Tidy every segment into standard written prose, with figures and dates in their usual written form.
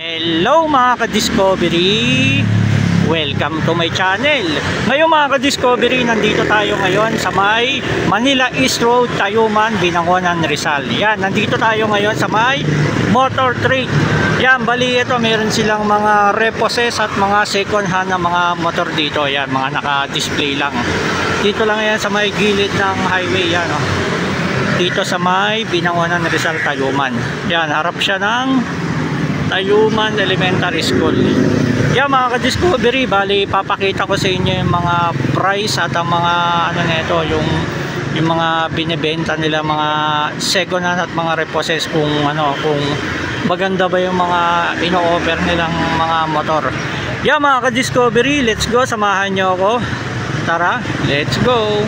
Hello mga ka-discovery! Welcome to my channel. Ngayon mga ka-discovery, nandito tayo ngayon sa may Manila East Road, Tayuman, Binangonan, Rizal. Yan, nandito tayo ngayon sa may Motor Trade. Yan, bali ito, meron silang mga reposes at mga second hand na mga motor dito. Yan, mga naka-display lang. Dito lang yan sa may gilid ng highway. Yan, oh. Dito sa may Binangonan, Rizal, Tayuman. Yan, harap siya ng Tayuman Elementary School. Yan mga ka-discovery, bali papakita ko sa inyo yung mga price at ang mga ano nito, yung mga binebenta nila, mga second hand at mga reposes, kung maganda ba yung mga ino-offer nilang mga motor. Yan mga ka-discovery, let's go, samahan nyo ako. Tara, let's go.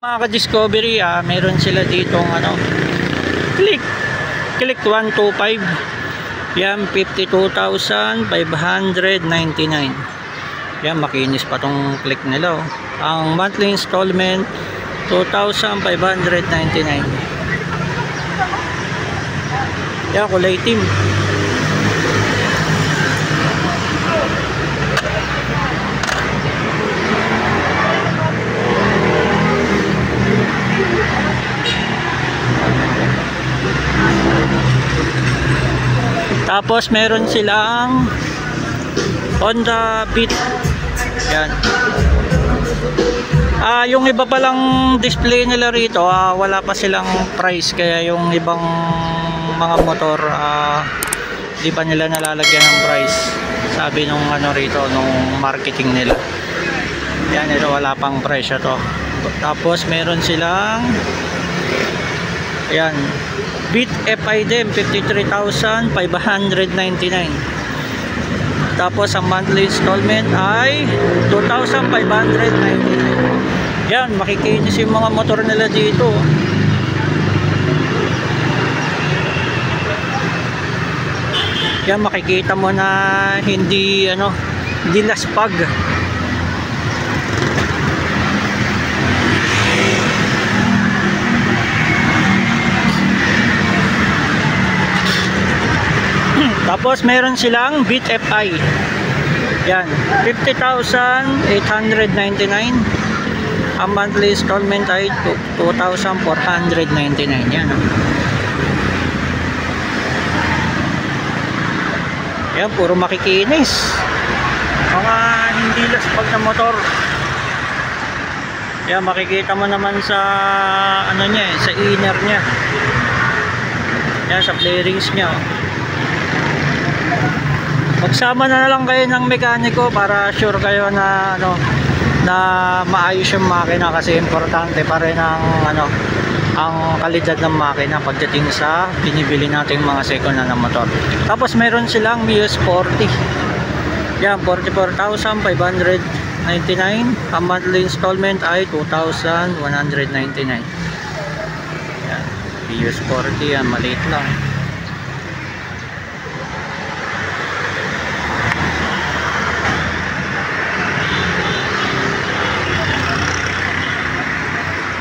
Mga ka-discovery, meron sila ditong click 125. Yan, 52,599. Yan, makinis pa tong click nila, oh. Ang monthly installment 2,599. Yan, kulay team. Tapos meron silang Honda Beat. Yan. Yung iba palang display nila rito, wala pa silang price, kaya yung ibang mga motor di pa nila nalalagyan ng price. Sabi nung rito, nung marketing nila. Yan, ito wala pang presyo to. Tapos meron silang ayan, Beat FIDM 53,599. Tapos ang monthly installment ay 2,599. Yan, makikinis yung mga motor nila dito. Yan, makikita mo na hindi laspag. Tapos meron silang Beat FI. Yan, 50,899. Ang monthly installment ay 2,499. Yan, oh. Yan, puro makikinis. Mga hindi laspag na motor. Yan, makikita mo naman sa niya, sa inner niya. Yan, sa bearings niya, oh. Magsama na lang kayo ng mekaniko para sure kayo na na maayos yung makina, kasi importante pa rin ang kalidad ng makina pagdating sa binibili nating mga second hand na motor. Tapos meron silang Muse 40. Yan, 44,599. Ang monthly installment ay 2,199. Yan, Muse 40. Yan, maliit lang.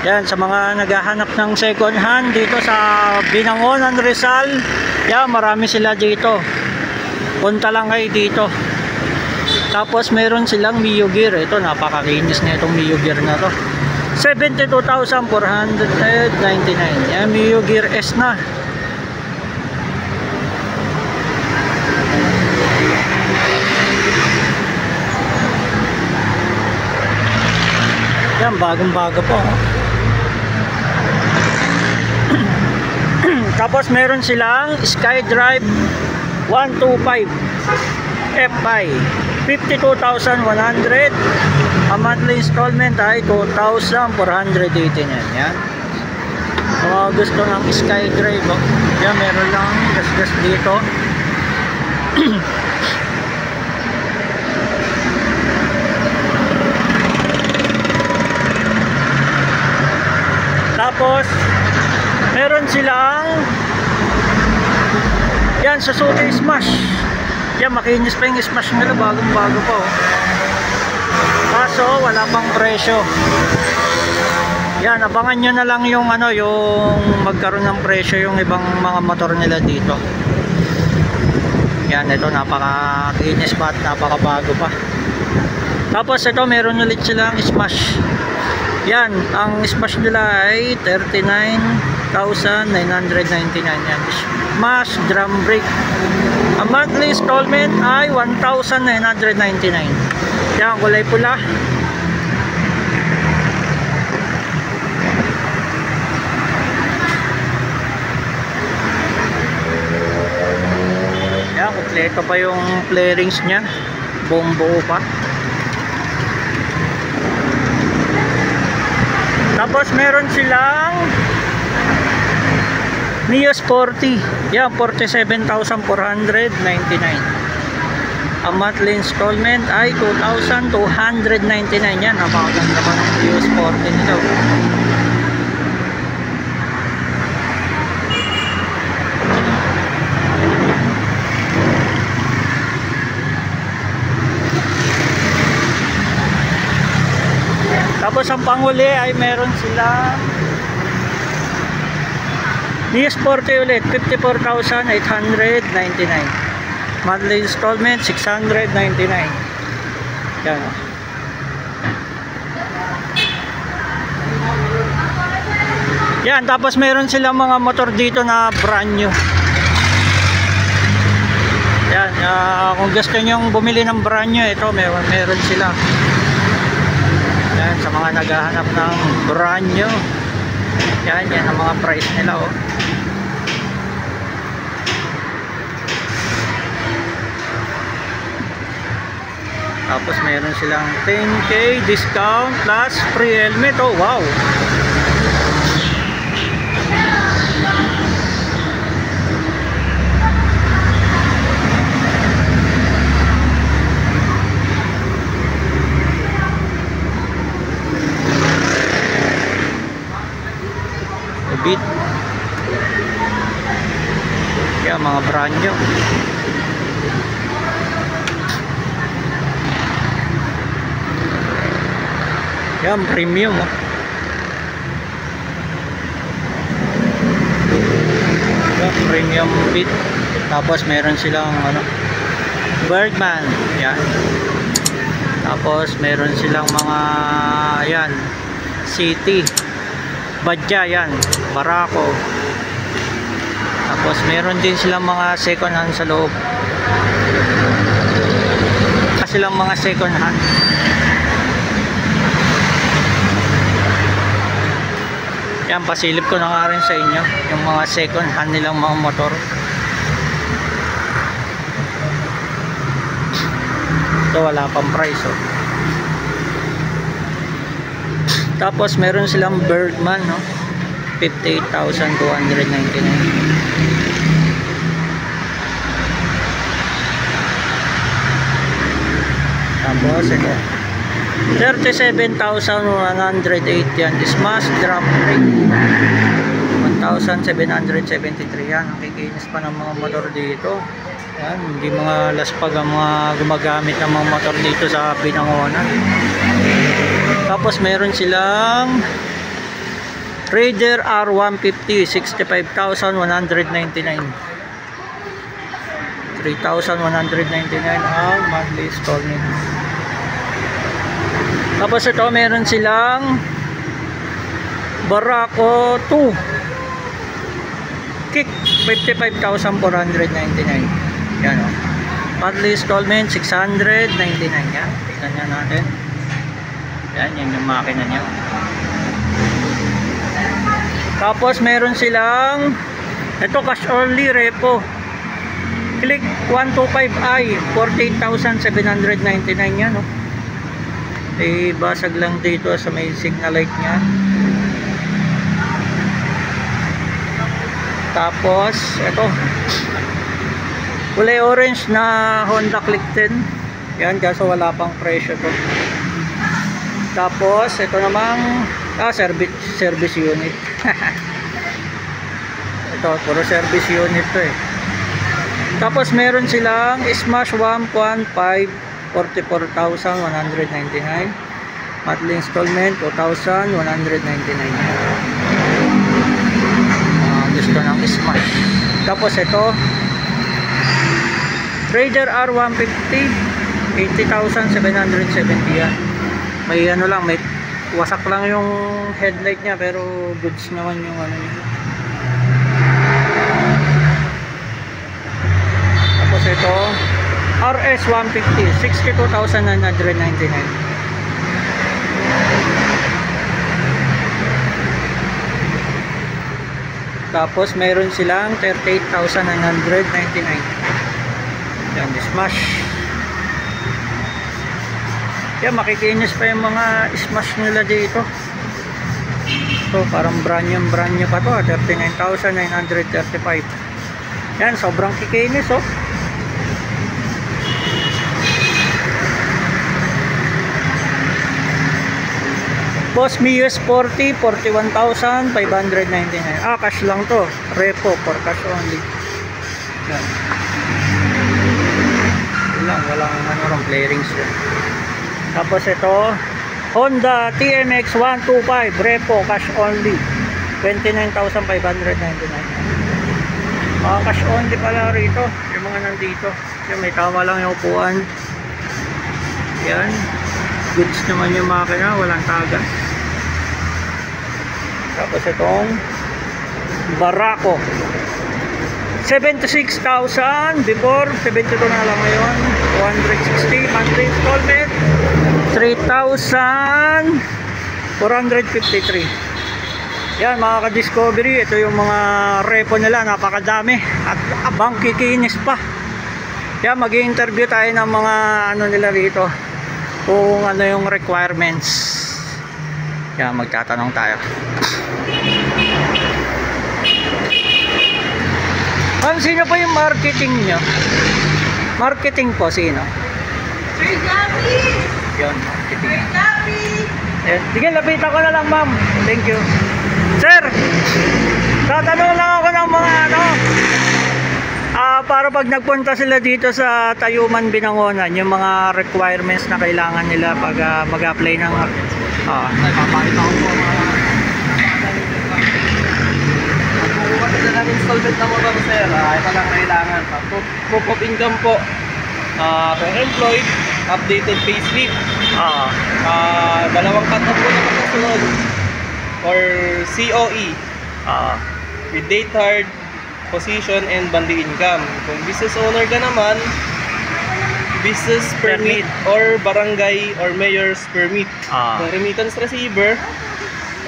Yan, sa mga naghahanap ng second hand dito sa Binangonan, Rizal, yan, marami sila dito. Punta lang kayo dito. Tapos meron silang Mio Gear. Ito, napakakinis na itong Mio Gear na to. 72,499. Yan, Mio Gear S na. Yan, bagong-bago po. Tapos meron silang SkyDrive 125 FI, 52,100. Ang monthly installment ay 2,489. Yan. Kung gusto ng SkyDrive, oh. Yan, meron lang gas-gas dito. Tapos meron silang yan, Suzuki Smash. Yan, makinis pa yung Smash nila, bagong bago pa, oh. Kaso wala pang presyo. Yan, abangan nyo na lang yung ano, yung magkaroon ng presyo yung ibang mga motor nila dito. Yan, ito napaka-kinis pa at napaka-bago pa. Tapos ito, meron ulit silang Smash. Yan, ang Smash nila ay 39,999 yan. Smash drum brake. Ang monthly installment ay 1,999. Yan, kulay pula. Yan, kompleto pa yung flarings nya. Buo pa. Tapos meron silang Nios 40. Yan, 47,499. Ang monthly installment ay 2,299. Yan, napakaganda pa ng Nios 40 nila. Tapos ang panghuli ay meron silang Nios 40 ulit, 54,899. Monthly installment 699. Yan. Yan, tapos meron silang mga motor dito na brand new. Yan, kung gusto nyo bumili ng brand new, ito meron sila. Yan, sa mga naghahanap ng brand new. Yan ang mga price nila, oh. Tapos meron silang 10K discount plus free helmet. Oh, wow. Bit. Yan, mga brand new. Yan, premium, oh. Yan, premium bit. Tapos meron silang ano, Birdman. Yan. Tapos meron silang mga ayan, City, Badja, yan, Barako. Tapos meron din silang mga second hand sa loob. Kasi lang mga second hand. Yan, pasilip ko na nga rin sa inyo yung mga second hand nilang mga motor. Ito, wala pang price, oh. Tapos meron silang Birdman, no? 58,299. Tapos ito 37,108 yan. Smash drum brake 1,773 yan. Ang kikinis pa ng mga motor dito. Yan, hindi mga laspag ang mga gumagamit ng mga motor dito sa Binangonan. Tapos meron silang Raider R150 65,199. 3,199 ang monthly installment. Tapos ito meron silang Barako 2 Kick 55,499. Yan, oh. Monthly installment 699. Yan, tingnan nyo natin. Yan yung makina niya. Tapos meron silang ito, cash only repo Click 125i 48,799 yan, oh. Basag lang dito sa may signal light nya. Tapos ito kulay orange na Honda Click 10. Yan, kaso wala pang presyo to. Tapos ito namang service unit. Ito, puro service unit to, eh. Tapos meron silang Smash 1.5 44,199. Monthly installment 2,199. Gusto ng Smash. Tapos ito Raider R150, 80,770 yan. May ano lang, may wasak lang yung headlight niya, pero goods naman yung ano niya. Tapos ito RS150, 62,999. Tapos meron silang 38,999. Yan, Smash. Yan, makikinis pa yung mga Smash nila dito. So, parang brand new pa to, 39,935. Yan, sobrang kikinis, oh. Boss Mius 40, 41,599. Cash lang to. Repo, for cash only. Yan. Walang ano ron, clearings yun. Tapos ito, Honda TMX 125, repo, cash only. 29,599. Cash only pala rito. Yung mga nandito. Yung may tama lang yung upuan. Yan. Goods naman yung makina, walang tagas. Tapos itong Barako 76,000 before, 72 na lang ngayon. 160 monthly installment 3,453. Yan mga ka-Discovery, ito yung mga repo nila, napakadami at abang kikinis pa. Yan, mag-i-interview tayo ng mga ano nila rito, kung ano yung requirements. Yan, magtatanong tayo. Sino po yung marketing nyo? Marketing po, sino? Sir Gabi! Yun, marketing. Sir Gabi! Sige, lapitan ko na lang, ma'am. Thank you. Sir, tatanong lang ako ng mga ano, para pag nagpunta sila dito sa Tayuman, Binangonan, yung mga requirements na kailangan nila pag mag-apply ng Napapakita ko po mga magkukuha sila ng installment na motor, sir. Ito lang kailangan. Proof of income po. Per employed, updated payslip. Dalawang cut-off po na makasunod. Or COE. With date card, position, and bandi income. Kung business owner ka naman, business permit or barangay or mayor's permit. Kung remittance receiver,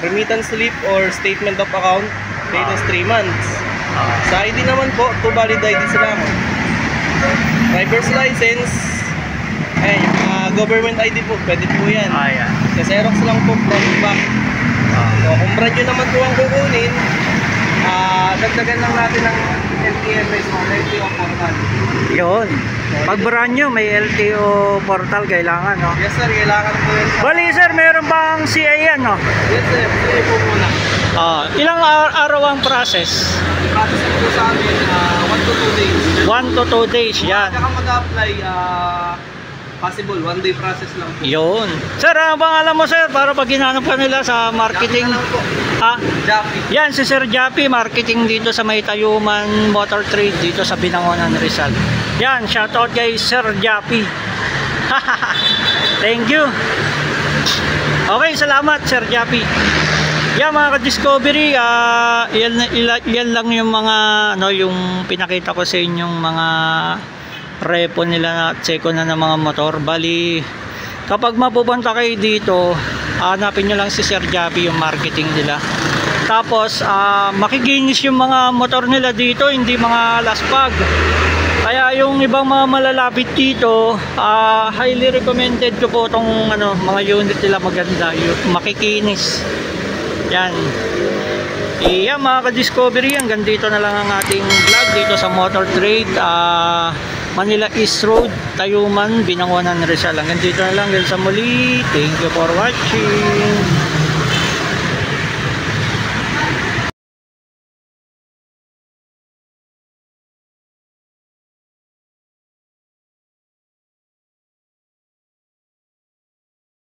remittance slip or statement of account, latest 3 months. Sa ID naman po, 2 valid IDs lang. Driver's license, yung government ID po, pwede po yan. Sa Xerox lang po, front back. So kung brand nyo naman po ang kukunin, dagdagan lang natin ng LTFS o LTO portal. Yun. Pag brand nyo, may LTO portal kailangan, no? Yes sir, kailangan po yun. Bali sir, meron bang CIN, no? Yes sir, CA po muna. Ilang araw ang process? Process po sa amin, 1 to 2 days. 1 to 2 days, yan. Kaya mag-apply, possible, 1 day process lang po. Yun. Sir, ano bang alam mo sir, para pag hinanap ka nila sa marketing? Lang po. Jappy. Yan, si Sir Jappy, marketing dito sa may Tayuman Motor Trade, dito sa Binangonan, Rizal. Yan, shoutout kay Sir Jappy. Thank you. Okay, salamat Sir Jappy. Yan mga ka-Discovery, yan lang yung mga ano, yung pinakita ko sa inyong mga repo nila at seko na ng mga motor. Bali, kapag mapupunta kayo dito, hanapin nyo lang si Sir Jappy, yung marketing nila. Tapos makikinis yung mga motor nila dito, hindi mga laspag. Kaya yung ibang mga malalapit dito, highly recommended ko po itong ano, mga unit nila, maganda, makikinis. Yan. Yan mga ka-Discovery, hanggang dito na lang ang ating vlog dito sa Motor Trade, Manila East Road, Tayuman, Binangonan, Rizal. Hanggang dito na lang, sa muli. Thank you for watching.